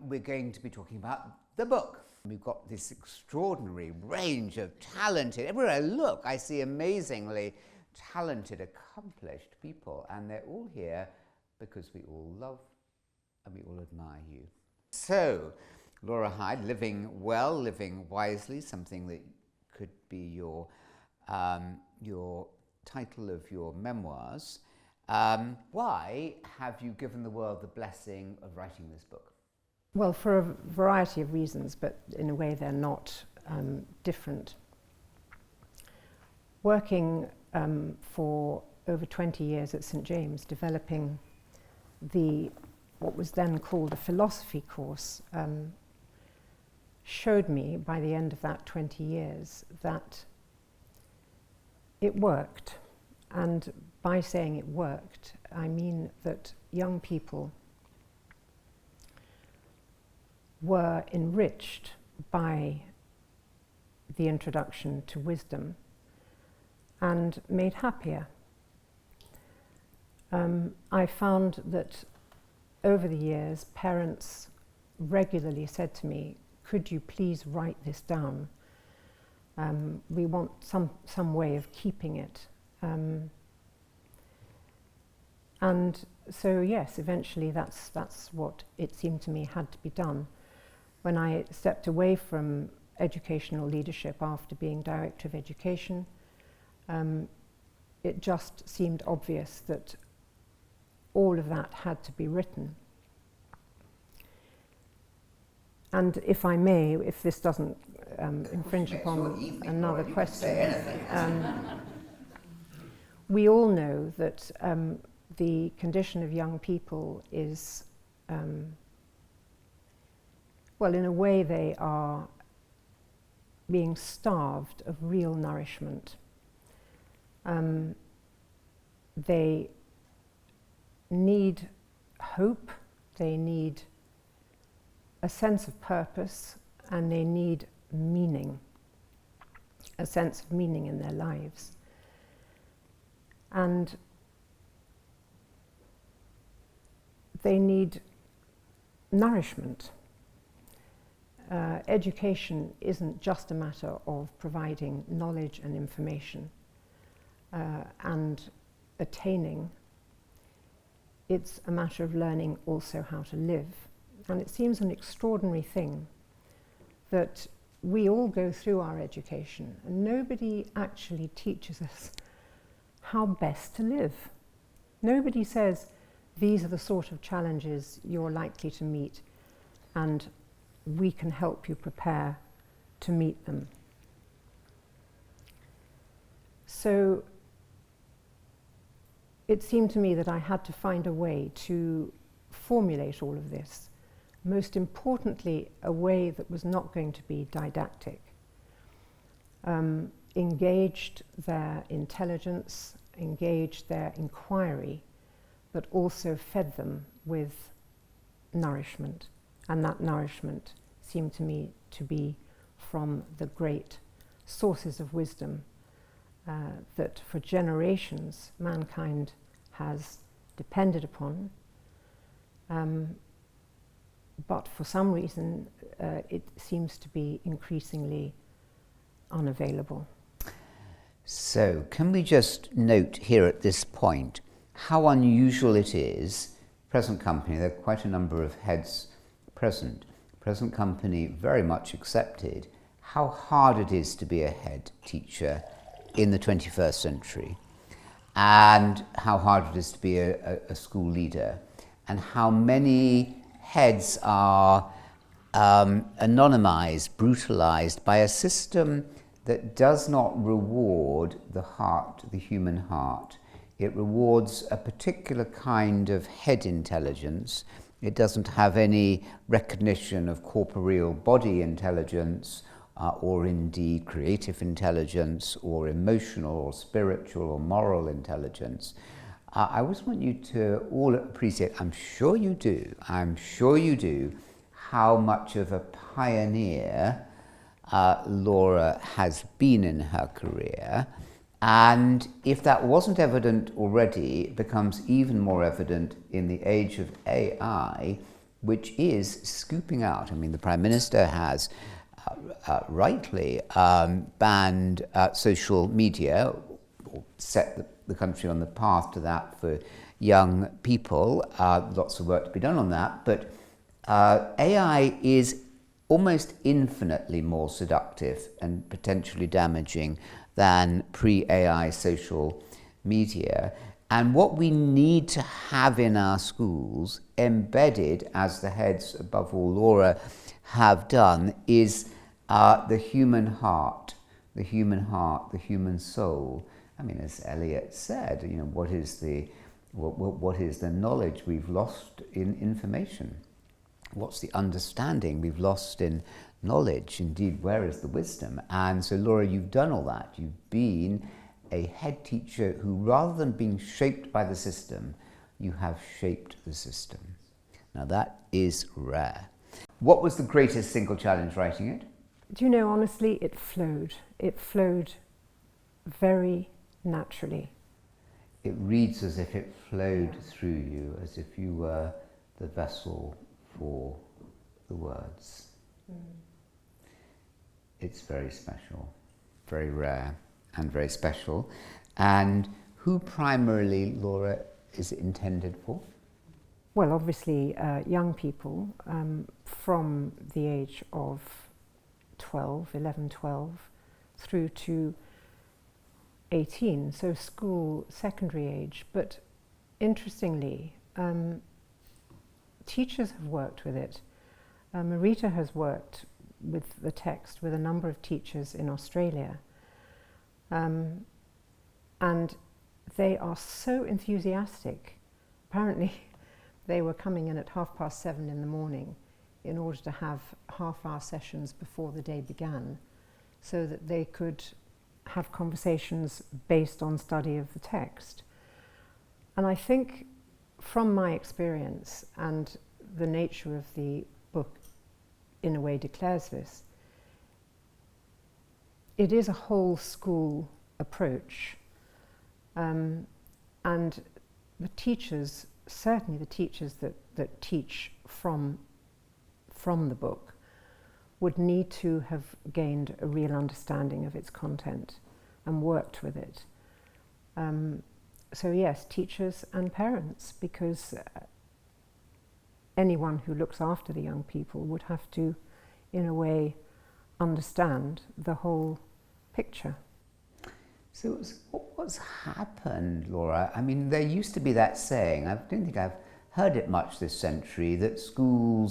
we're going to be talking about the book. We've got this extraordinary range of talented, everywhere I look I see amazingly talented, accomplished people, and they're all here because we all love and we all admire you. So, Laura Hyde, living well, living wisely, something that could be your title of your memoirs. Why have you given the world the blessing of writing this book? Well, for a variety of reasons, but in a way they're not different. Working for over 20 years at St. James, developing what was then called a philosophy course, showed me by the end of that 20 years that it worked. And by saying it worked, I mean that young people were enriched by the introduction to wisdom and made happier. I found that over the years, parents regularly said to me, "Could you please write this down? We want some way of keeping it." And so yes, eventually that's what it seemed to me had to be done. When I stepped away from educational leadership after being Director of Education, it just seemed obvious that all of that had to be written. And if I may, if this doesn't infringe upon another question, we all know that the condition of young people is, well, in a way they are being starved of real nourishment. They need hope, they need a sense of purpose, and they need meaning, a sense of meaning in their lives. And they need nourishment. Education isn't just a matter of providing knowledge and information and attaining. It's a matter of learning also how to live. And it seems an extraordinary thing that we all go through our education and nobody actually teaches us how best to live. Nobody says, these are the sort of challenges you're likely to meet and we can help you prepare to meet them. So it seemed to me that I had to find a way to formulate all of this. Most importantly, a way that was not going to be didactic. Engaged their intelligence, engaged their inquiry, but also fed them with nourishment. And that nourishment seemed to me to be from the great sources of wisdom that for generations mankind has depended upon. But for some reason, it seems to be increasingly unavailable. So, can we just note here at this point how unusual it is, present company, there are quite a number of heads present company very much accepted, how hard it is to be a head teacher in the 21st century, and how hard it is to be a school leader, and how many heads are anonymized, brutalized by a system that does not reward the heart, the human heart. It rewards a particular kind of head intelligence. It doesn't have any recognition of corporeal body intelligence, or indeed creative intelligence, or emotional, or spiritual, or moral intelligence. I always want you to all appreciate, I'm sure you do, how much of a pioneer Laura has been in her career. And if that wasn't evident already, it becomes even more evident in the age of AI, which is scooping out. I mean, the Prime Minister has rightly banned social media, or set the country on the path to that for young people. Lots of work to be done on that, but AI is almost infinitely more seductive and potentially damaging than pre-AI social media. And what we need to have in our schools, embedded, as the heads, above all Laura, have done, is the human heart, the human soul. I mean, as Eliot said, you know, what is the knowledge we've lost in information? What's the understanding we've lost in knowledge? Indeed, where is the wisdom? And so, Laura, you've done all that. You've been a head teacher who, rather than being shaped by the system, you have shaped the system. Now, that is rare. What was the greatest single challenge writing it? Do you know, honestly, it flowed. It flowed very naturally. It reads as if it flowed through you, as if you were the vessel for the words. It's very special, very rare and very special. And who primarily, Laura, is it intended for? Well, obviously young people from the age of 11, 12 through to 18, so school, secondary age. But interestingly, teachers have worked with it. Marita has worked with the text with a number of teachers in Australia. And they are so enthusiastic. Apparently they were coming in at 7:30 in the morning in order to have half-hour sessions before the day began, so that they could have conversations based on study of the text. And I think, from my experience, and the nature of the book in a way declares this, it is a whole school approach. And the teachers, certainly the teachers that teach from the book, would need to have gained a real understanding of its content and worked with it. So yes, teachers and parents, because anyone who looks after the young people would have to, in a way, understand the whole picture. So what's happened, Laura? I mean, there used to be that saying, I don't think I've heard it much this century, that school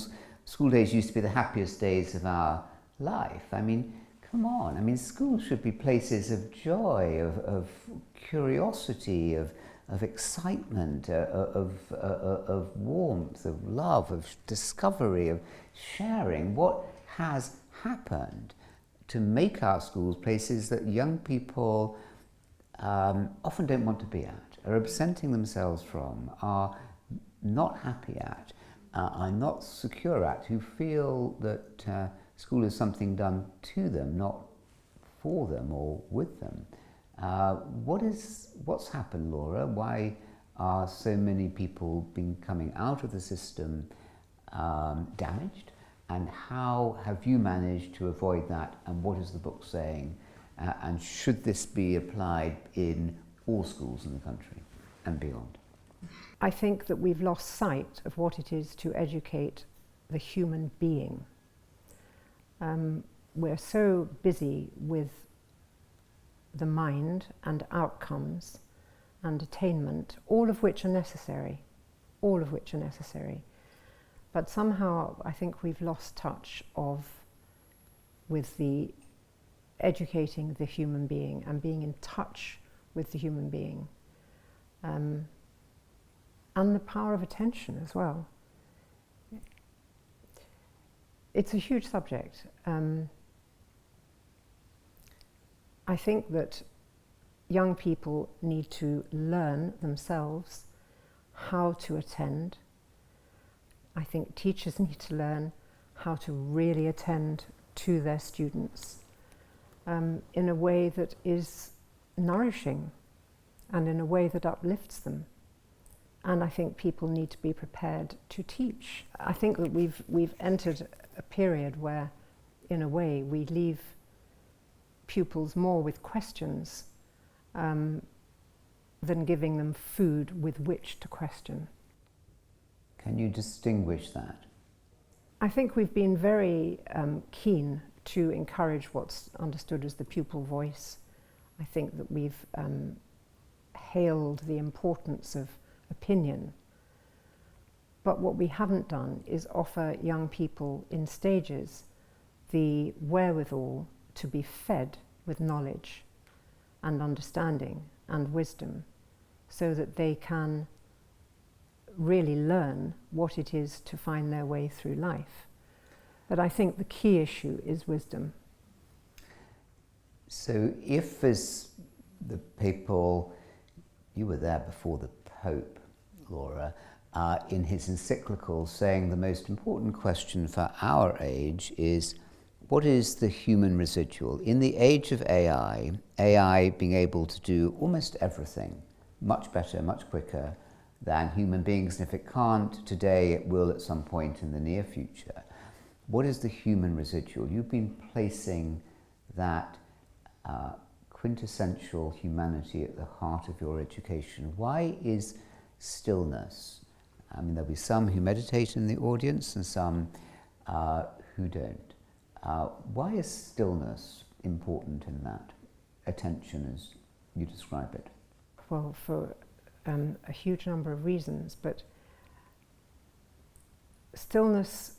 days used to be the happiest days of our life. I mean, come on. I mean, schools should be places of joy, of curiosity, of excitement, of warmth, of love, of discovery, of sharing. What has happened to make our schools places that young people often don't want to be at, are absenting themselves from, are not happy at, are not secure at, who feel that school is something done to them, not for them or with them? What's happened, Laura? Why are so many people coming out of the system damaged? And how have you managed to avoid that? And what is the book saying? And should this be applied in all schools in the country and beyond? I think that we've lost sight of what it is to educate the human being. We're so busy with the mind and outcomes and attainment, all of which are necessary, But somehow I think we've lost touch with the educating the human being and being in touch with the human being. And the power of attention as well. It's a huge subject. I think that young people need to learn themselves how to attend. I think teachers need to learn how to really attend to their students in a way that is nourishing and in a way that uplifts them And I think people need to be prepared to teach. I think that we've entered a period where, in a way, we leave pupils more with questions than giving them food with which to question. Can you distinguish that? I think we've been very keen to encourage what's understood as the pupil voice. I think that we've hailed the importance of opinion. But what we haven't done is offer young people in stages the wherewithal to be fed with knowledge and understanding and wisdom, so that they can really learn what it is to find their way through life. But I think the key issue is wisdom. So if, as the papal, you were there before the Pope, Laura, in his encyclical saying the most important question for our age is, what is the human residual? In the age of AI being able to do almost everything much better, much quicker than human beings, and if it can't today, it will at some point in the near future. What is the human residual? You've been placing that quintessential humanity at the heart of your education. Why is stillness? I mean, there'll be some who meditate in the audience and some who don't. Why is stillness important in that attention as you describe it? Well, for a huge number of reasons, but stillness,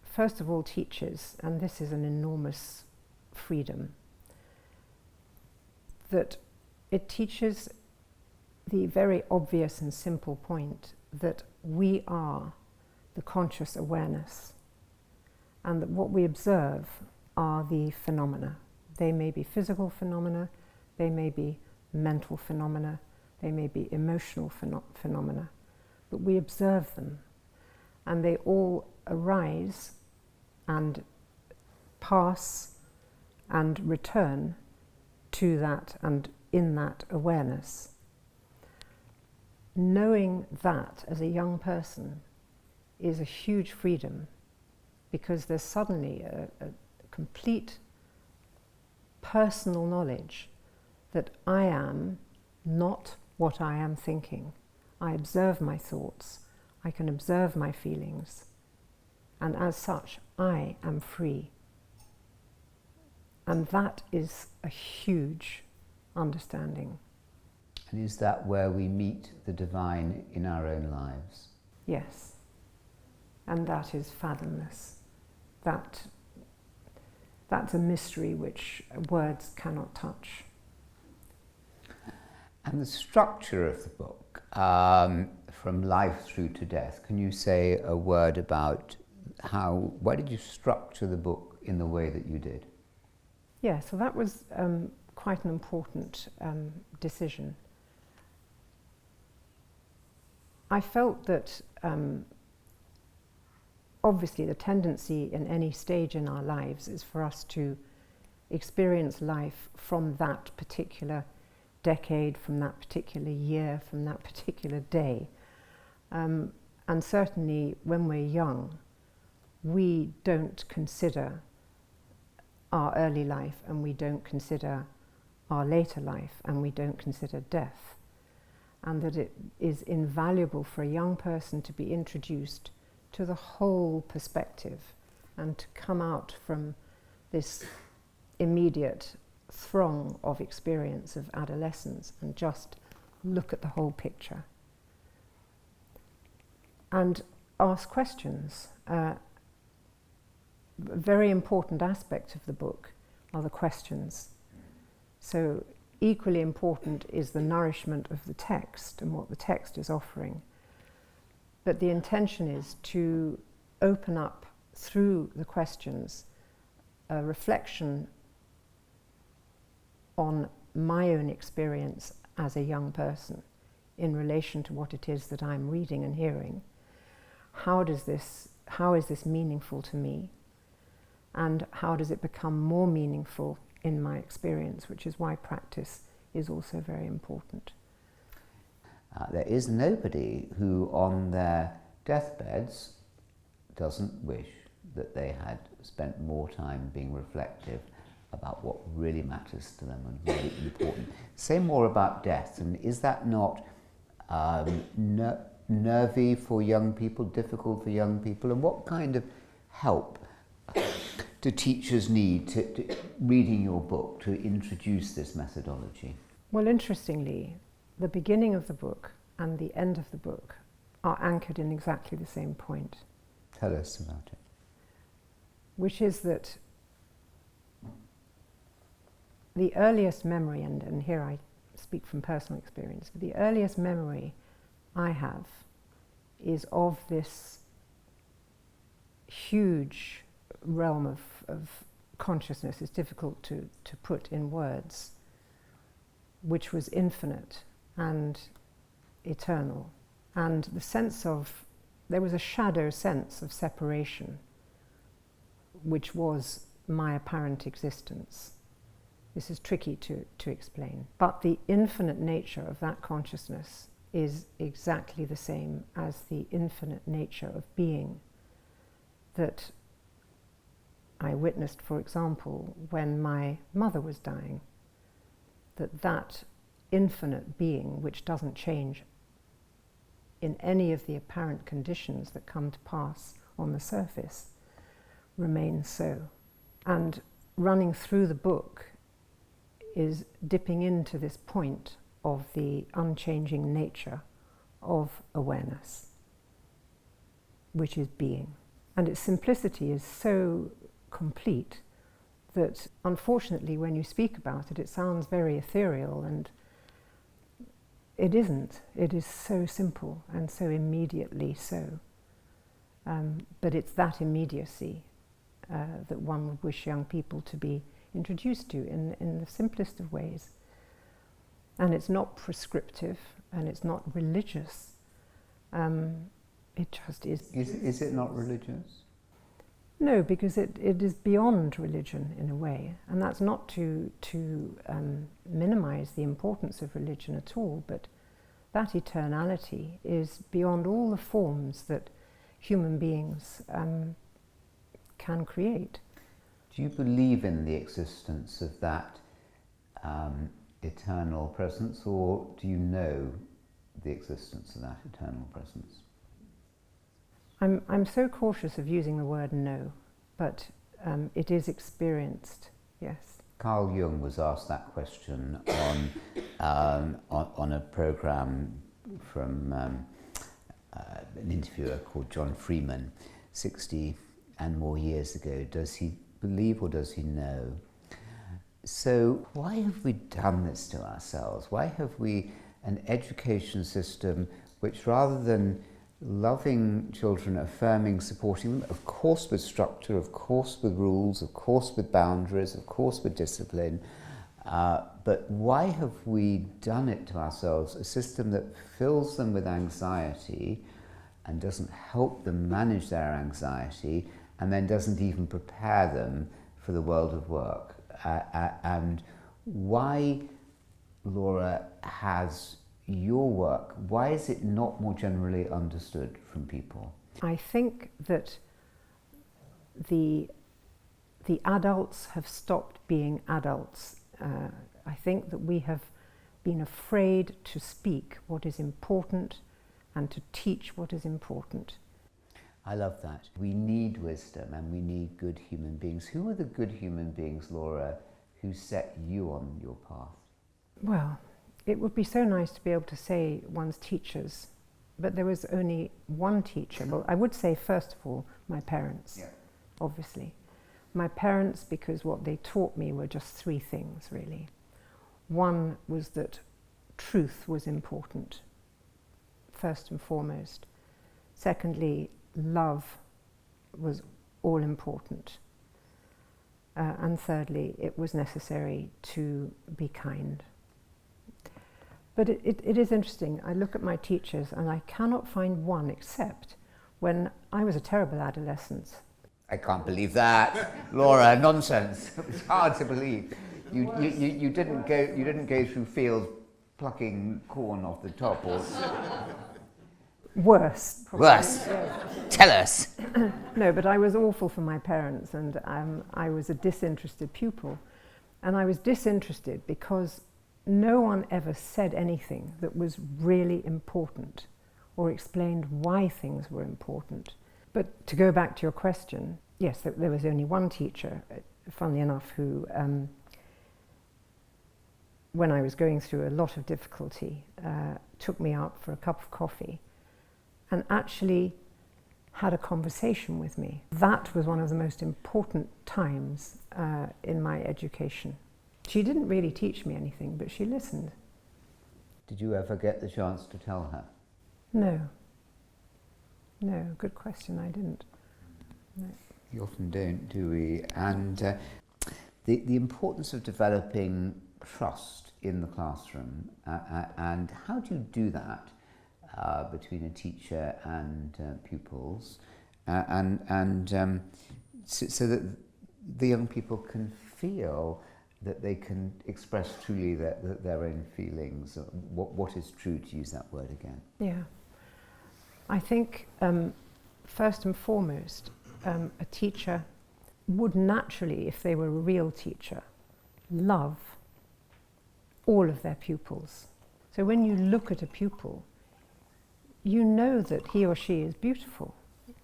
first of all, teaches, and this is an enormous freedom, that it teaches the very obvious and simple point that we are the conscious awareness, and that what we observe are the phenomena. They may be physical phenomena, they may be mental phenomena, they may be emotional phenomena, but we observe them, and they all arise and pass and return to that and in that awareness. Knowing that as a young person is a huge freedom, because there's suddenly a complete personal knowledge that I am not what I am thinking. I observe my thoughts, I can observe my feelings, and as such, I am free. And that is a huge understanding. And is that where we meet the divine in our own lives? Yes. And that is fathomless. That's a mystery which words cannot touch. And the structure of the book, from life through to death, can you say a word about why did you structure the book in the way that you did? Yeah, so that was quite an important decision. I felt that obviously the tendency in any stage in our lives is for us to experience life from that particular decade, from that particular year, from that particular day. And certainly when we're young, we don't consider our early life, and we don't consider our later life, and we don't consider death. And that it is invaluable for a young person to be introduced to the whole perspective and to come out from this immediate throng of experience of adolescence and just look at the whole picture and ask questions. A very important aspect of the book are the questions. So equally important is the nourishment of the text and what the text is offering. But the intention is to open up through the questions a reflection on my own experience as a young person in relation to what it is that I'm reading and hearing. How is this meaningful to me? And how does it become more meaningful in my experience, which is why practice is also very important. There is nobody who on their deathbeds doesn't wish that they had spent more time being reflective about what really matters to them and really important. Say more about death, and is that not nervy for young people, difficult for young people, and what kind of help do teachers need to reading your book to introduce this methodology? Well, interestingly, the beginning of the book and the end of the book are anchored in exactly the same point. Tell us about it. Which is that the earliest memory, and here I speak from personal experience, but the earliest memory I have is of this huge realm of consciousness. It's difficult to put in words, which was infinite and eternal. And the sense of, there was a shadow sense of separation, which was my apparent existence. This is tricky to explain. But the infinite nature of that consciousness is exactly the same as the infinite nature of being that I witnessed, for example, when my mother was dying. That infinite being, which doesn't change in any of the apparent conditions that come to pass on the surface, remains so. And running through the book is dipping into this point of the unchanging nature of awareness, which is being. And its simplicity is so complete that, unfortunately, when you speak about it, it sounds very ethereal, and it isn't. It is so simple and so immediately so. But it's that immediacy that one would wish young people to be introduced to in the simplest of ways. And it's not prescriptive, and it's not religious. It just is. Is it not religious? No, because it is beyond religion in a way, and that's not to minimize the importance of religion at all, but that eternality is beyond all the forms that human beings can create. Do you believe in the existence of that eternal presence, or do you know the existence of that eternal presence? I'm so cautious of using the word no, but it is experienced, yes. Carl Jung was asked that question on a program from an interviewer called John Freeman 60 and more years ago. Does he believe or does he know? So why have we done this to ourselves? Why have we an education system which, rather than loving children, affirming, supporting them, of course with structure, of course with rules, of course with boundaries, of course with discipline, but why have we done it to ourselves? A system that fills them with anxiety and doesn't help them manage their anxiety, and then doesn't even prepare them for the world of work. And why, Laura, has your work, why is it not more generally understood from people? I think that the adults have stopped being adults. I think that we have been afraid to speak what is important and to teach what is important. I love that. We need wisdom and we need good human beings. Who are the good human beings, Laura, who set you on your path? Well, it would be so nice to be able to say one's teachers, but there was only one teacher. Well, I would say, first of all, my parents, obviously. My parents, because what they taught me were just three things, really. One was that truth was important, first and foremost. Secondly, love was all important. And thirdly, it was necessary to be kind. But it is interesting. I look at my teachers and I cannot find one, except when I was a terrible adolescent. I can't believe that, Laura. Nonsense. It's hard to believe. You didn't go through fields plucking corn off the top, or Worse. Probably. worse? Tell us. No, but I was awful for my parents, and I was a disinterested pupil. And I was disinterested because no one ever said anything that was really important or explained why things were important. But to go back to your question, yes, there was only one teacher, funnily enough, who, when I was going through a lot of difficulty, took me out for a cup of coffee and actually had a conversation with me. That was one of the most important times in my education. She didn't really teach me anything, but she listened. Did you ever get the chance to tell her? No. No, good question, I didn't. No. We often don't, do we? And the importance of developing trust in the classroom, and how do you do that between a teacher and pupils, so that the young people can feel that they can express truly their own feelings, what is true, to use that word again. Yeah. I think, first and foremost, a teacher would naturally, if they were a real teacher, love all of their pupils. So when you look at a pupil, you know that he or she is beautiful.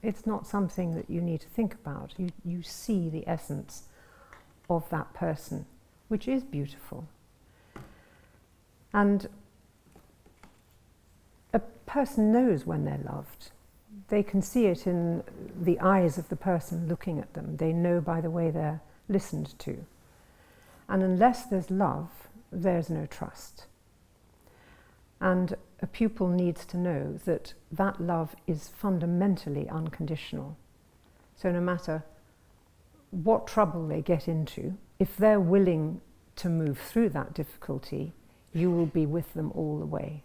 It's not something that you need to think about. You see the essence of that person, which is beautiful. And a person knows when they're loved. They can see it in the eyes of the person looking at them. They know by the way they're listened to. And unless there's love, there's no trust. And a pupil needs to know that that love is fundamentally unconditional. So no matter what trouble they get into, if they're willing to move through that difficulty, you will be with them all the way.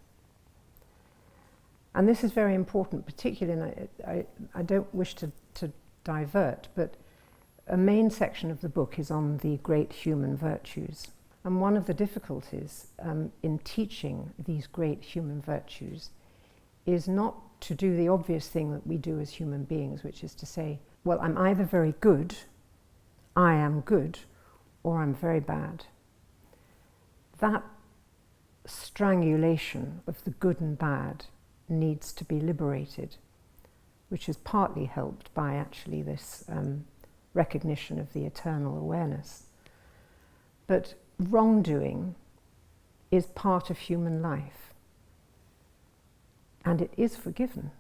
And this is very important, particularly, and I don't wish to divert, but a main section of the book is on the great human virtues. And one of the difficulties in teaching these great human virtues is not to do the obvious thing that we do as human beings, which is to say, well, I'm either very good, I am good, or I'm very bad. That strangulation of the good and bad needs to be liberated, which is partly helped by actually this recognition of the eternal awareness. But wrongdoing is part of human life, and it is forgiven,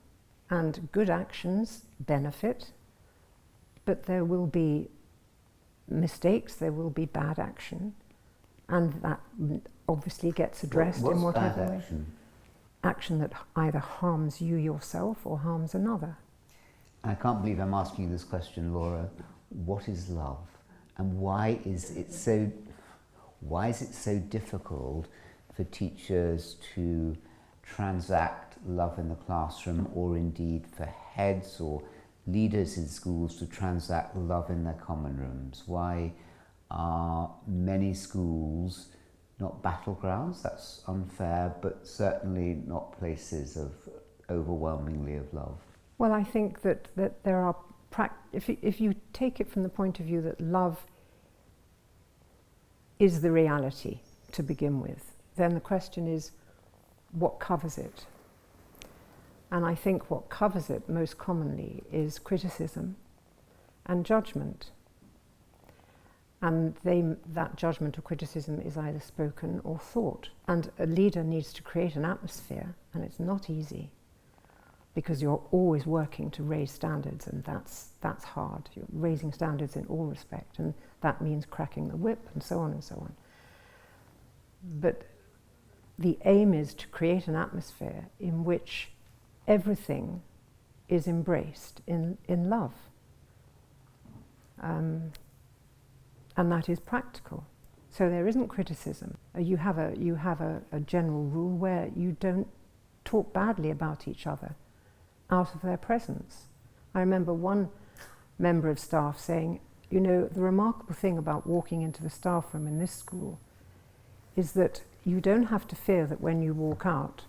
and good actions benefit, but there will be mistakes, there will be bad action, and that obviously gets addressed in whatever way. Action that either harms you yourself or harms another. I can't believe I'm asking you this question, Laura. What is love, and why is it so difficult for teachers to transact love in the classroom, or indeed for heads or leaders in schools to transact love in their common rooms? Why are many schools not battlegrounds? That's unfair, but certainly not places of overwhelmingly of love. Well, I think that there are if you take it from the point of view that love is the reality to begin with, then the question is, what covers it? And I think what covers it most commonly is criticism and judgment. And that judgment or criticism is either spoken or thought. And a leader needs to create an atmosphere, and it's not easy, because you're always working to raise standards, and that's hard. You're raising standards in all respect, and that means cracking the whip, and so on and so on. But the aim is to create an atmosphere in which everything is embraced in love. And that is practical. So there isn't criticism. You have a general rule where you don't talk badly about each other out of their presence. I remember one member of staff saying, you know, the remarkable thing about walking into the staff room in this school is that you don't have to fear that when you walk out,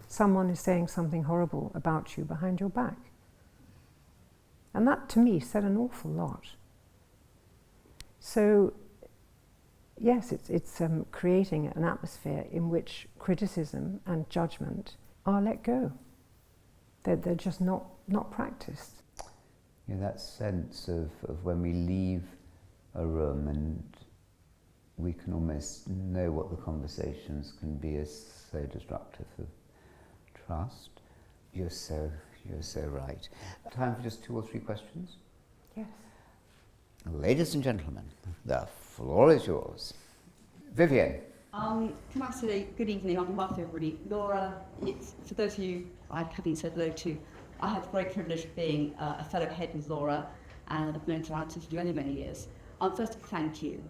someone is saying something horrible about you behind your back. And that, to me, said an awful lot. So, yes, it's creating an atmosphere in which criticism and judgment are let go. They're just not practiced. Yeah, that sense of when we leave a room and we can almost know what the conversations can be as so destructive of trust. You're so right. Time for just 2 or 3 questions? Yes. Ladies and gentlemen, the floor is yours. Vivian. Can I say good evening on behalf of everybody? Laura, for those of you I haven't said hello to, I have the great privilege of being a fellow head with Laura, and I've known her for many years. First, thank you.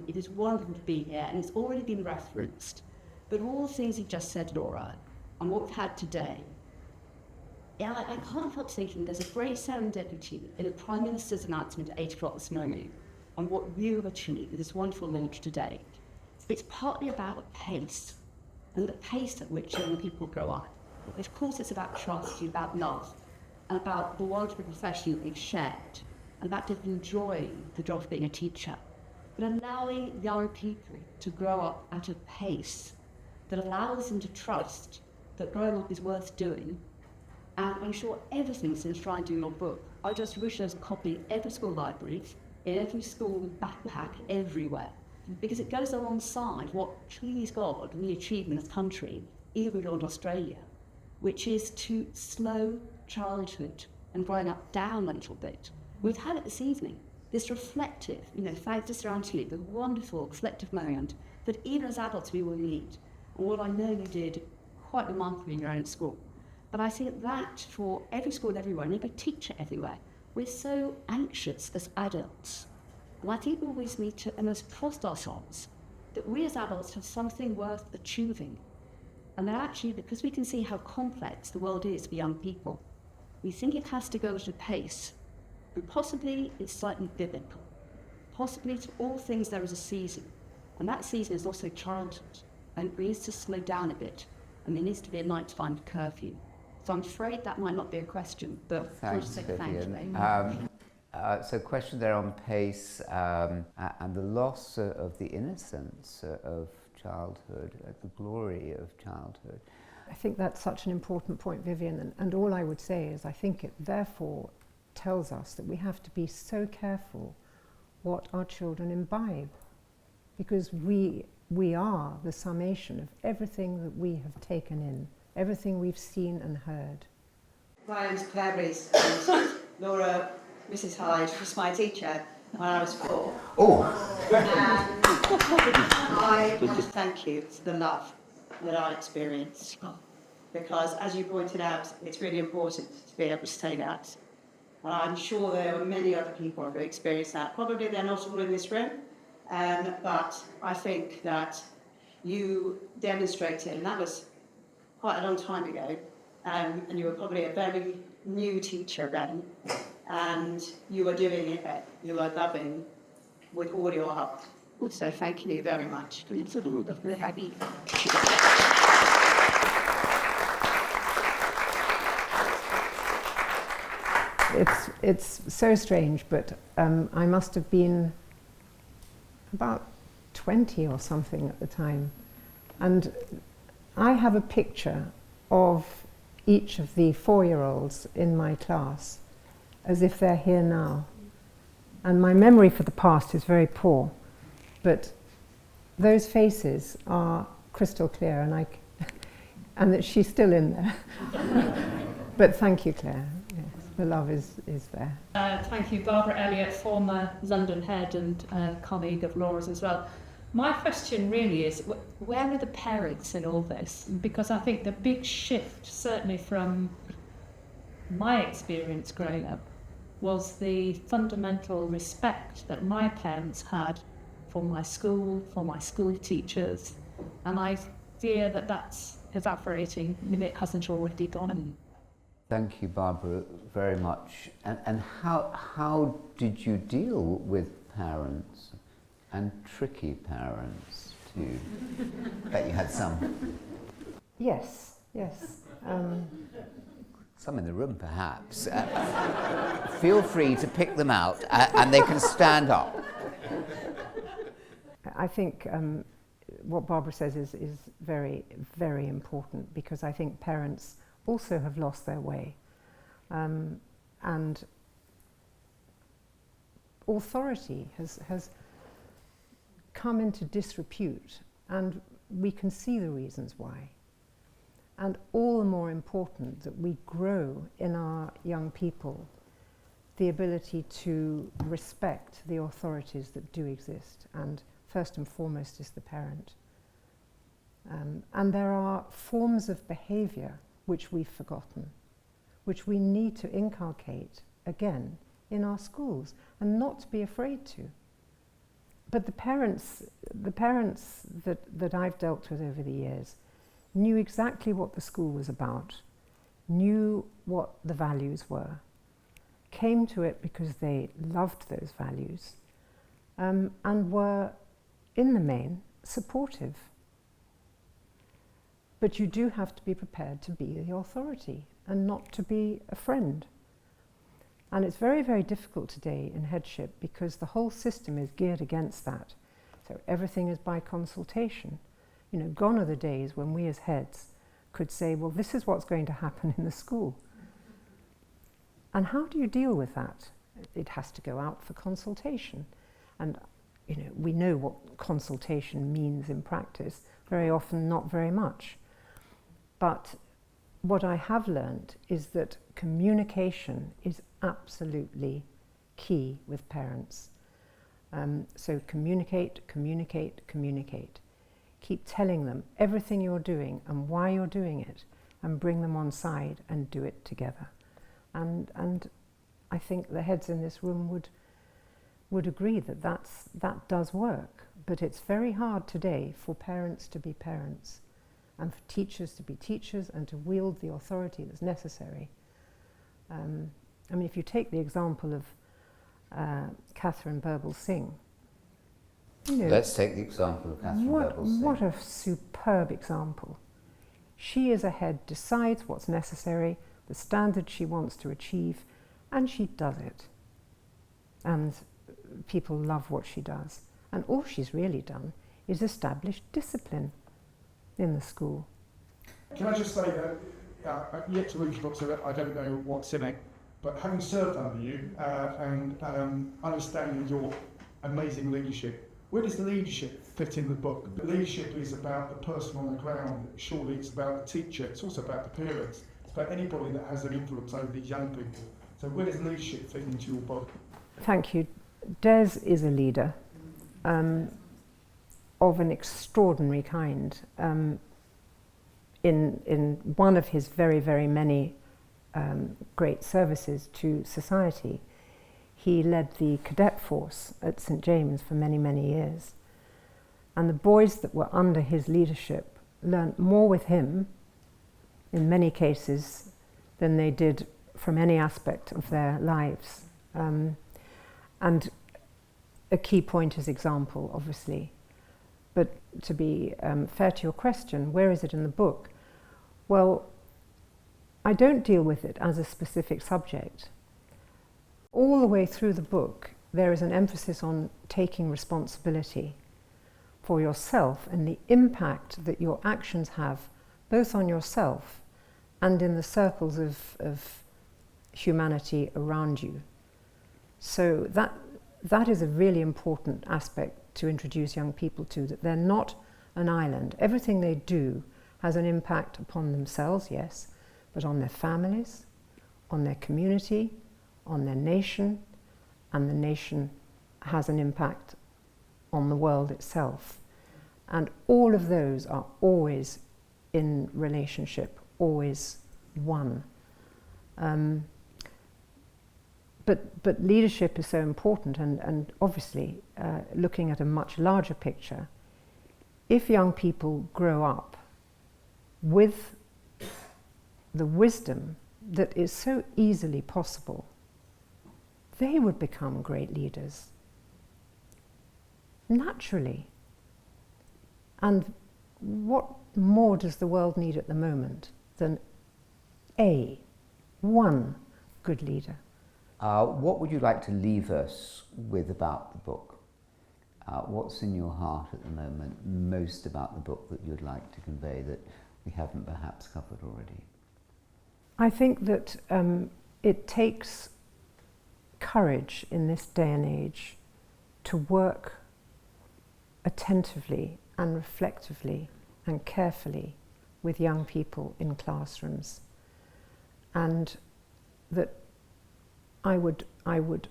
It is wonderful to be here, and it's already been referenced. But all the things you just said, Laura, and what we've had today, I can't help thinking there's a great serendipity in the Prime Minister's announcement at 8 o'clock this morning on what you have achieved with this wonderful launch today. It's partly about pace, and the pace at which young people grow up. Of course, it's about trust, about love, and about the wonderful profession that they've shared, and about just enjoying the job of being a teacher, but allowing young people to grow up at a pace that allows them to trust that growing up is worth doing. And I'm sure everything since trying to do your book, I just wish there's a copy in every school library, in every school backpack, everywhere. Because it goes alongside what, please God, we achieve in this country, even beyond Australia, which is to slow childhood and growing up down a little bit. We've had it this evening, this reflective, thanks to Sir Anthony, the wonderful reflective moment that even as adults we will need. And what I know you did quite remarkably in your own school. But I think that for every school everywhere, and every teacher everywhere, we're so anxious as adults. And I think we always need to almost trust ourselves that we as adults have something worth achieving. And that actually, because we can see how complex the world is for young people, we think it has to go at a pace. And possibly it's slightly biblical. Possibly to all things there is a season. And that season is also childhood. And it needs to slow down a bit. And there needs to be a night-time curfew. So I'm afraid that might not be a question, but Thanks, Vivian. So question there on pace and the loss of the innocence of childhood, the glory of childhood. I think that's such an important point, Vivian, and all I would say is I think it therefore tells us that we have to be so careful what our children imbibe, because we are the summation of everything that we have taken in, everything we've seen and heard. My name's Claire Rees, and Laura, Mrs. Hyde, was my teacher when I was 4. Oh! And I want to thank you for the love that I experienced, because as you pointed out, it's really important to be able to say that. And I'm sure there were many other people who experienced that. Probably they're not all in this room, but I think that you demonstrated, and that was quite a long time ago, and you were probably a very new teacher then, and you were doing it, you were loving with all your heart. So thank you very much. It's so strange, but I must have been about 20 or something at the time, and I have a picture of each of the 4-year-olds in my class as if they're here now. And my memory for the past is very poor, but those faces are crystal clear, and that she's still in there. But thank you, Claire. Yes, the love is there. Thank you, Barbara Elliott, former London head and colleague of Laura's as well. My question really is, where are the parents in all this? Because I think the big shift, certainly from my experience growing up, was the fundamental respect that my parents had for my school teachers. And I fear that that's evaporating if it hasn't already gone. Thank you, Barbara, very much. And how did you deal with parents and tricky parents too. Bet you had some. Yes. Some in the room, perhaps. Feel free to pick them out, and they can stand up. I think what Barbara says is very, very important, because I think parents also have lost their way. And authority has come into disrepute, and we can see the reasons why. And all the more important that we grow in our young people the ability to respect the authorities that do exist, and first and foremost is the parent. And there are forms of behaviour which we've forgotten, which we need to inculcate again in our schools, and not to be afraid to. But the parents that I've dealt with over the years knew exactly what the school was about, knew what the values were, came to it because they loved those values, and were, in the main, supportive. But you do have to be prepared to be the authority and not to be a friend. And it's very, very difficult today in headship, because the whole system is geared against that. So everything is by consultation. You know, gone are the days when we as heads could say, well, this is what's going to happen in the school. And how do you deal with that? It has to go out for consultation. And, you know, we know what consultation means in practice. Very often, not very much. But what I have learned is that communication is absolutely key with parents. So communicate. Keep telling them everything you're doing and why you're doing it, and bring them on side and do it together. And I think the heads in this room would agree that that does work. But it's very hard today for parents to be parents, and for teachers to be teachers, and to wield the authority that's necessary. I mean, if you take the example of Catherine Birbal-Singh, you know, Let's take the example of Catherine Birbal-Singh. What a superb example. She as a head decides what's necessary, the standard she wants to achieve, and she does it. And people love what she does. And all she's really done is establish discipline in the school. Can I just say that, yet to read the book, so I don't know what's in it, but having served under you and understanding your amazing leadership, where does the leadership fit in the book? The leadership is about the person on the ground. Surely it's about the teacher. It's also about the parents. It's about anybody that has an influence over these young people. So where does leadership fit into your book? Thank you. Des is a leader of an extraordinary kind. In one of his very, very many great services to society, he led the cadet force at St. James for many, many years. And the boys that were under his leadership learnt more with him, in many cases, than they did from any aspect of their lives. And a key point is example, obviously. But to be fair to your question, where is it in the book? Well, I don't deal with it as a specific subject. All the way through the book, there is an emphasis on taking responsibility for yourself and the impact that your actions have, both on yourself and in the circles of humanity around you. So that is a really important aspect to introduce young people to, that they're not an island. Everything they do has an impact upon themselves, yes, but on their families, on their community, on their nation, and the nation has an impact on the world itself. And all of those are always in relationship, always one. But leadership is so important, and obviously looking at a much larger picture, if young people grow up with the wisdom that is so easily possible, they would become great leaders. Naturally. And what more does the world need at the moment than one good leader? What would you like to leave us with about the book? What's in your heart at the moment most about the book that you'd like to convey that we haven't perhaps covered already? I think that it takes courage in this day and age to work attentively and reflectively and carefully with young people in classrooms, and that I would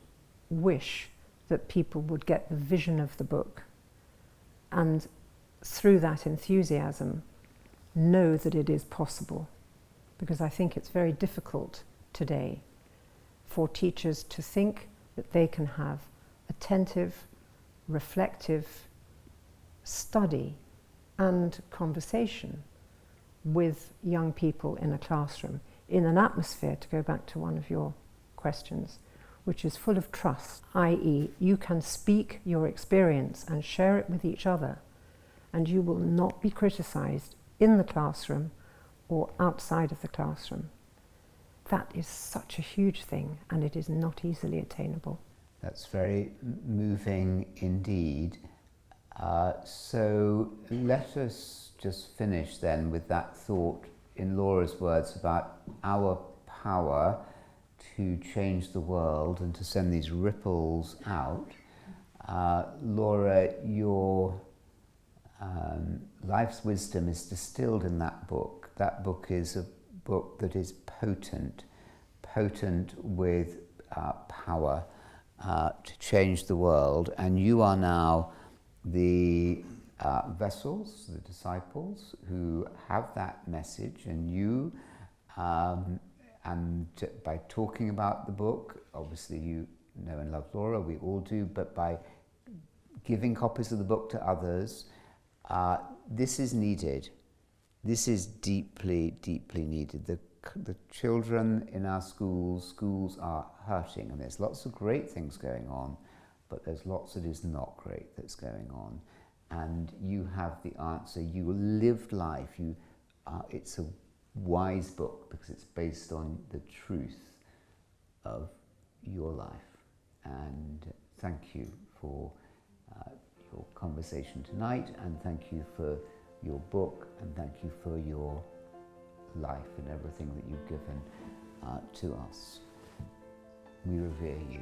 wish that people would get the vision of the book and through that enthusiasm know that it is possible, because I think it's very difficult today for teachers to think that they can have attentive, reflective study and conversation with young people in a classroom in an atmosphere, to go back to one of your questions, which is full of trust, i.e. you can speak your experience and share it with each other, and you will not be criticised in the classroom or outside of the classroom. That is such a huge thing, and it is not easily attainable. That's very moving indeed. So let us just finish then with that thought in Laura's words about our power to change the world and to send these ripples out. Laura, your life's wisdom is distilled in that book. That book is a book that is potent with power to change the world, and you are now the vessels, the disciples who have that message, and you, and by talking about the book, obviously you know and love Laura, we all do, but by giving copies of the book to others, this is needed. This is deeply, deeply needed. The children in our schools are hurting, and there's lots of great things going on, but there's lots that is not great that's going on. And you have the answer. You lived life. It's a wise book because it's based on the truth of your life. And thank you for your conversation tonight, and thank you for your book, and thank you for your life and everything that you've given to us. We revere you.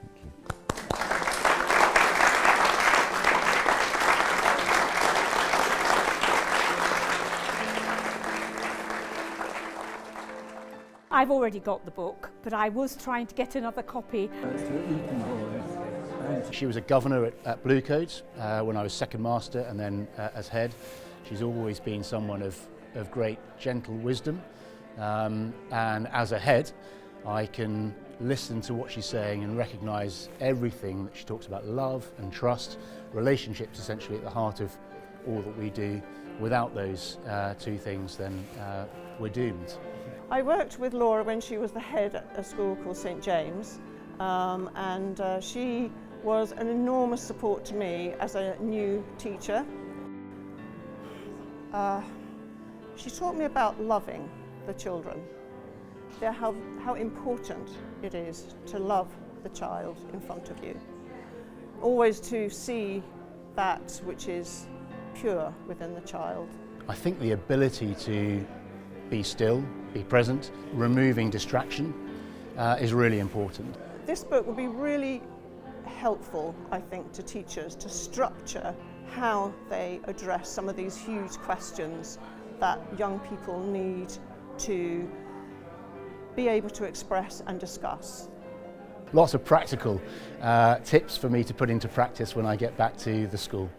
Thank you. I've already got the book, but I was trying to get another copy. She was a governor at Blue Coat when I was second master, and then as head. She's always been someone of great gentle wisdom, and as a head I can listen to what she's saying and recognise everything that she talks about: love and trust, relationships essentially at the heart of all that we do. Without those two things, then we're doomed. I worked with Laura when she was the head at a school called St James, and she was an enormous support to me as a new teacher. She taught me about loving the children, how important it is to love the child in front of you. Always to see that which is pure within the child. I think the ability to be still, be present, removing distraction is really important. This book will be really helpful, I think, to teachers to structure how they address some of these huge questions that young people need to be able to express and discuss. Lots of practical tips for me to put into practice when I get back to the school.